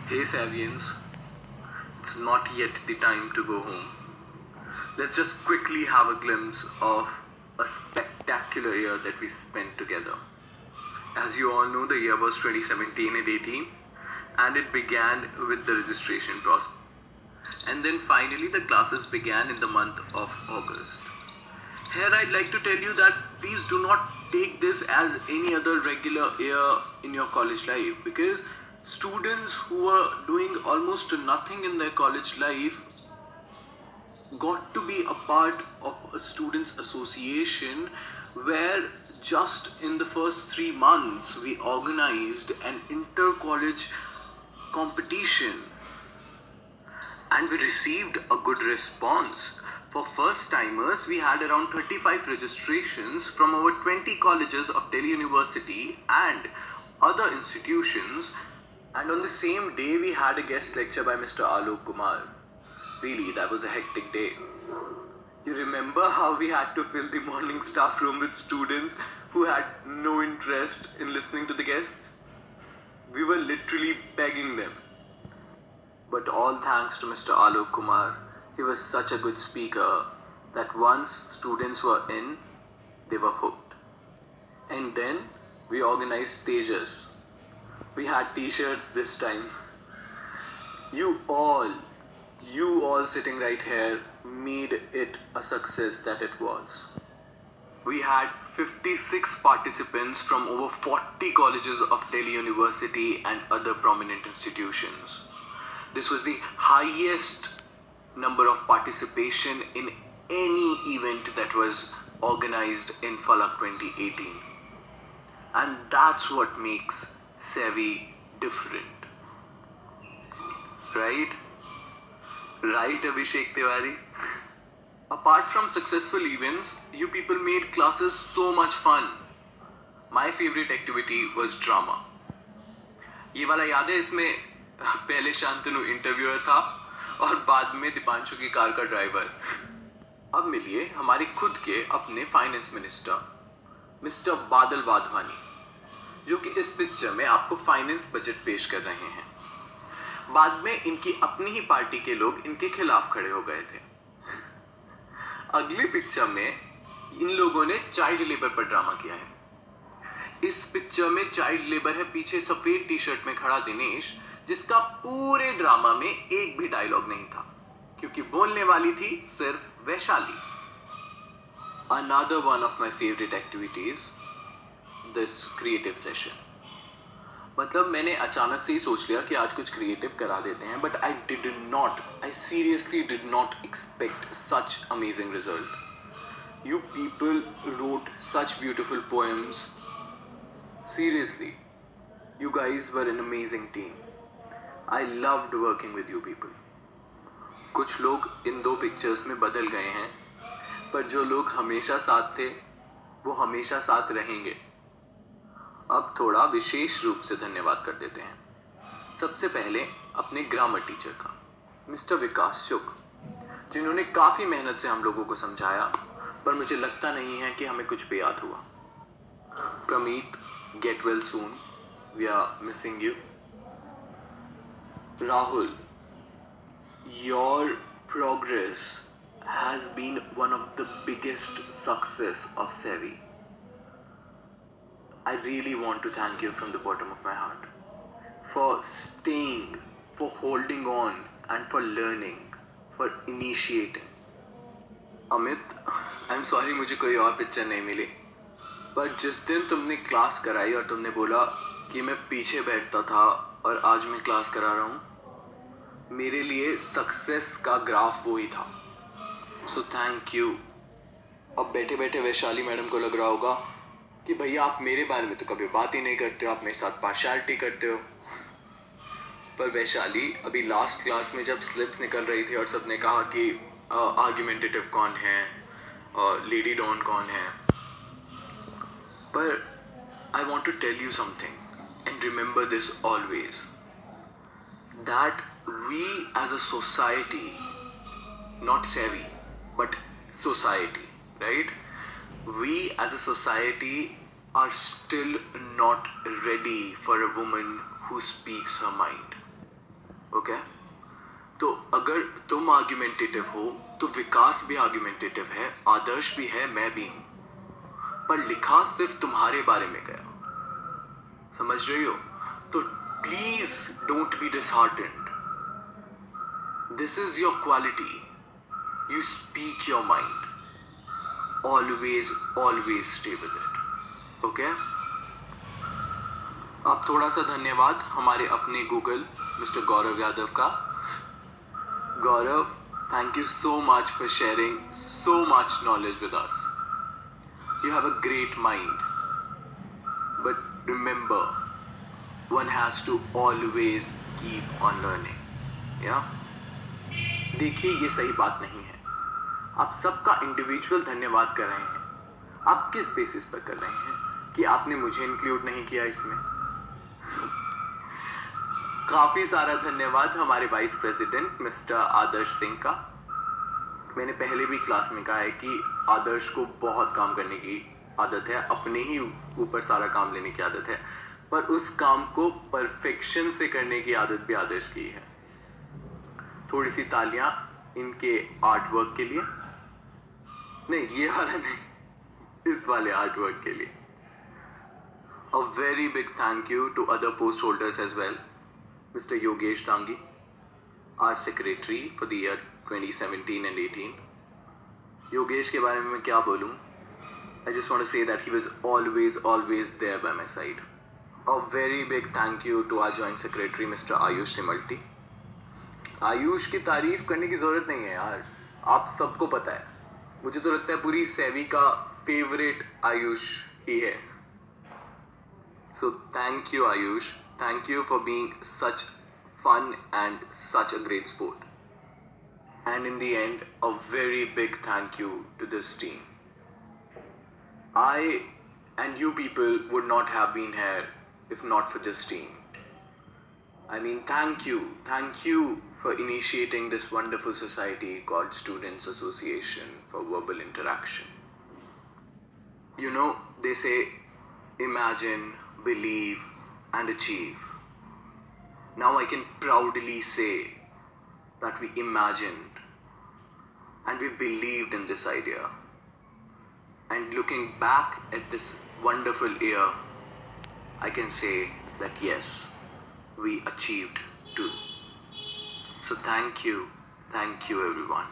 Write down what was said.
Hey Savians, it's not yet the time to go home. Let's just quickly have a glimpse of a spectacular year that we spent together. As you all know, the year was 2017 and 18, and it began with the registration process. And then finally, the classes began in the month of August. Here, I'd like to tell you that please do not take this as any other regular year in your college life, because students who are doing almost nothing in their college life got to be a part of a students association where just in the first 3 months we organized an inter-college competition and we received a good response. For first timers, we had around 35 registrations from over 20 colleges of Delhi University and other institutions, and on the same day we had a guest lecture by Mr. Alok Kumar. Really, that was a hectic day. You remember how we had to fill the morning staff room with students who had no interest in listening to the guest? We were literally begging them. But all thanks to Mr. Alok Kumar, he was such a good speaker that once students were in, they were hooked. And then we organized stages. We had t-shirts this time. You all sitting right here made it a success that it was. We had 56 participants from over 40 colleges of Delhi University and other prominent institutions. This was the highest number of participation in any event that was organized in Falak 2018. And that's what makes Sevi different. Right? Right, Abhishek Tiwari? Apart from successful events, you people made classes so much fun. My favorite activity was drama. ये वाला याद है, इसमें पहले Shantanu interviewer था और बाद में दीपांशु की कार का ड्राइवर. अब मिलिए हमारे खुद के अपने फाइनेंस मिनिस्टर मिस्टर बादल वाधवानी, जो कि इस पिक्चर में आपको फाइनेंस बजट पेश कर रहे हैं. बाद में इनकी अपनी ही पार्टी के लोग इनके खिलाफ खड़े हो गए थे. अगली पिक्चर में इन लोगों ने चाइल्ड लेबर पर ड्रामा किया है. इस पिक्चर में चाइल्ड लेबर है पीछे सफेद टी शर्ट में खड़ा दिनेश, जिसका पूरे ड्रामा में एक भी डायलॉग नहीं था, क्योंकि बोलने वाली थी सिर्फ Vaishali. Another one of my favorite activities, this creative session. मतलब मैंने अचानक से ही सोच लिया कि आज कुछ क्रिएटिव करा देते हैं, but I seriously did not expect such amazing result. You people wrote such beautiful poems. Seriously, you guys were an amazing team. I loved working with you people. कुछ लोग इन दो पिक्चर्स में बदल गए हैं, पर जो लोग हमेशा साथ थे, वो हमेशा साथ रहेंगे. अब थोड़ा विशेष रूप से धन्यवाद कर देते हैं. सबसे पहले अपने ग्रामर टीचर का, मिस्टर विकास चुक, जिन्होंने काफ़ी मेहनत से हम लोगों को समझाया, पर मुझे लगता नहीं है कि हमें कुछ भी याद हुआ. Pramit, get well soon, we are missing you. Rahul, your progress has been one of the biggest success of Sevi. I really want to thank you from the bottom of my heart for staying, for holding on, and for learning, for initiating. Amit, I'm sorry मुझे कोई और picture नहीं मिली, पर जिस दिन तुमने class कराई और तुमने बोला कि मैं पीछे बैठता था और आज मैं क्लास करा रहा हूँ, मेरे लिए सक्सेस का ग्राफ वो ही था. So thank you. अब बैठे बैठे वैशाली मैडम को लग रहा होगा कि भैया आप मेरे बारे में तो कभी बात ही नहीं करते हो, आप मेरे साथ पार्शियलिटी करते हो. पर वैशाली अभी लास्ट क्लास में जब स्लिप्स निकल रही थी और सबने कहा कि आर्ग्यूमेंटेटिव कौन है और लेडी डॉन कौन है, पर I want to tell you something and remember this always, that we as a society, not Sevi, but society, right? We as a society are still not ready for a woman who speaks her mind. Okay? तो अगर तुम argumentative हो तो विकास भी argumentative है, आदर्श भी है, मैं भी हूं, पर लिखा सिर्फ तुम्हारे बारे में गया। समझ रही हो? तो please don't be disheartened. This is your quality, you speak your mind, always stay with it. Okay? अब थोड़ा सा धन्यवाद हमारे अपने गूगल मिस्टर गौरव यादव का। गौरव, thank you so much for sharing so much knowledge with us. You have a great mind. But remember, one has to always keep on learning. Yeah? देखिए, ये सही बात नहीं है। आप सबका इंडिविजुअल धन्यवाद कर रहे हैं। आप किस बेसिस पर कर रहे हैं कि आपने मुझे इंक्लूड नहीं किया इसमें? काफी सारा धन्यवाद हमारे वाइस प्रेसिडेंट मिस्टर आदर्श सिंह का। मैंने पहले भी क्लास में कहा है कि आदर्श को बहुत काम करने की आदत है, अपने ही ऊपर सारा काम लेने की आदत है, पर उस काम को परफेक्शन से करने की आदत भी आदर्श की है। थोड़ी सी तालियां इनके आर्ट वर्क के लिए। नहीं, ये वाला नहीं, इस वाले आर्ट वर्क के लिए। A very big thank you to other post holders as well. Mr. Yogesh Dangi, our secretary for the year 2017 and 18. Yogesh के बारे में मैं क्या बोलूँ? I just want to say that he was always there by my side. A very big thank you to our joint secretary Mr. Ayush Simalti. Ayush की तारीफ करने की जरूरत नहीं है यार, आप सबको पता है। मुझे तो लगता है पूरी सेवी का फेवरेट आयुष ही है। So thank you Ayush, thank you for being such fun and such a great sport. And in the end, a very big thank you to this team. I and you people would not have been here if not for this team. I mean, thank you for initiating this wonderful society called Students Association for Verbal Interaction. You know, they say imagine, believe and achieve. Now I can proudly say that we imagined and we believed in this idea. And looking back at this wonderful year, I can say that yes, we achieved too. So thank you everyone.